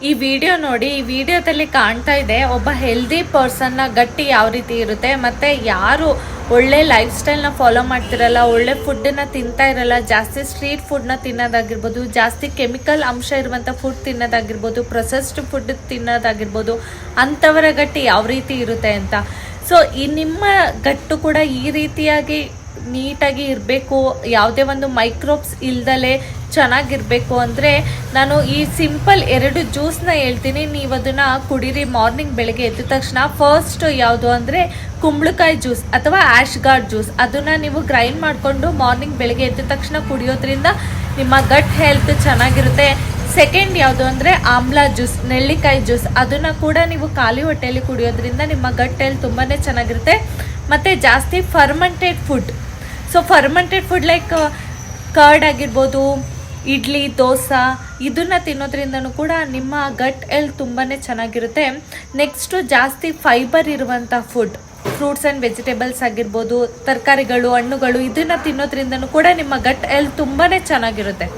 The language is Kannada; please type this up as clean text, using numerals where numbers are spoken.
ಈ ವಿಡಿಯೋ ನೋಡಿ, ಈ ವಿಡಿಯೋದಲ್ಲಿ ಕಾಣ್ತಾ ಇದೆ ಒಬ್ಬ ಹೆಲ್ದಿ ಪರ್ಸನ್ನ ಗಟ್ಟಿ ಯಾವ ರೀತಿ ಇರುತ್ತೆ, ಮತ್ತು ಯಾರು ಒಳ್ಳೆ ಲೈಫ್ ಸ್ಟೈಲ್ನ ಫಾಲೋ ಮಾಡ್ತಿರಲ್ಲ, ಒಳ್ಳೆ ಫುಡ್ಡನ್ನ ತಿಂತಾ ಇರಲ್ಲ, ಜಾಸ್ತಿ ಸ್ಟ್ರೀಟ್ ಫುಡ್ನ ತಿನ್ನೋದಾಗಿರ್ಬೋದು, ಜಾಸ್ತಿ ಕೆಮಿಕಲ್ ಅಂಶ ಇರುವಂಥ ಫುಡ್ ತಿನ್ನೋದಾಗಿರ್ಬೋದು, ಪ್ರೊಸೆಸ್ಡ್ ಫುಡ್ ತಿನ್ನೋದಾಗಿರ್ಬೋದು, ಅಂಥವರ ಗಟ್ಟಿ ಯಾವ ರೀತಿ ಇರುತ್ತೆ ಅಂತ. ಸೊ ಈ ನಿಮ್ಮ ಗಟ್ಟು ಕೂಡ ಈ ರೀತಿಯಾಗಿ ನೀಟಾಗಿ ಇರಬೇಕು, ಯಾವುದೇ ಒಂದು ಮೈಕ್ರೋಬ್ಸ್ ಇಲ್ದಲೆ ಚೆನ್ನಾಗಿರಬೇಕು ಅಂದರೆ ನಾನು ಈ ಸಿಂಪಲ್ 2 ಜ್ಯೂಸ್ನ ಹೇಳ್ತೀನಿ. ನೀವು ಅದನ್ನು ಕುಡೀರಿ ಮಾರ್ನಿಂಗ್ ಬೆಳಗ್ಗೆ ಎದ್ದ ತಕ್ಷಣ. ಫಸ್ಟ್ ಯಾವುದು ಅಂದರೆ ಕುಂಬಳಕಾಯಿ ಜ್ಯೂಸ್ ಅಥವಾ ಆಶ್ಗಾರ್ಡ್ ಜ್ಯೂಸ್. ಅದನ್ನು ನೀವು ಗ್ರೈಂಡ್ ಮಾಡಿಕೊಂಡು ಮಾರ್ನಿಂಗ್ ಬೆಳಗ್ಗೆ ಎದ್ದ ತಕ್ಷಣ ಕುಡಿಯೋದ್ರಿಂದ ನಿಮ್ಮ ಗಟ್ ಹೆಲ್ತ್ ಚೆನ್ನಾಗಿರುತ್ತೆ. ಸೆಕೆಂಡ್ ಯಾವುದು ಅಂದರೆ ಆಮ್ಲಾ ಜ್ಯೂಸ್, ನೆಲ್ಲಿಕಾಯಿ ಜ್ಯೂಸ್. ಅದನ್ನು ಕೂಡ ನೀವು ಖಾಲಿ ಹೊಟ್ಟೆಯಲ್ಲಿ ಕುಡಿಯೋದ್ರಿಂದ ನಿಮ್ಮ ಗಟ್ ಹೆಲ್ತ್ ತುಂಬಾ ಚೆನ್ನಾಗಿರುತ್ತೆ. ಮತ್ತು ಜಾಸ್ತಿ fermented food, so fermented food like curd ಆಗಿರ್ಬೋದು, ಇಡ್ಲಿ, ದೋಸೆ, ಇದನ್ನು ತಿನ್ನೋದ್ರಿಂದನೂ ಕೂಡ ನಿಮ್ಮ ಗಟ್ ಹೆಲ್ತ್ ತುಂಬಾ ಚೆನ್ನಾಗಿರುತ್ತೆ. ನೆಕ್ಸ್ಟು ಜಾಸ್ತಿ ಫೈಬರ್ ಇರುವಂಥ ಫುಡ್, ಫ್ರೂಟ್ಸ್ ಆ್ಯಂಡ್ ವೆಜಿಟೇಬಲ್ಸ್ ಆಗಿರ್ಬೋದು, ತರಕಾರಿಗಳು, ಹಣ್ಣುಗಳು, ಇದನ್ನು ತಿನ್ನೋದ್ರಿಂದನೂ ಕೂಡ ನಿಮ್ಮ ಗಟ್ ಹೆಲ್ತ್ ತುಂಬಾ ಚೆನ್ನಾಗಿರುತ್ತೆ.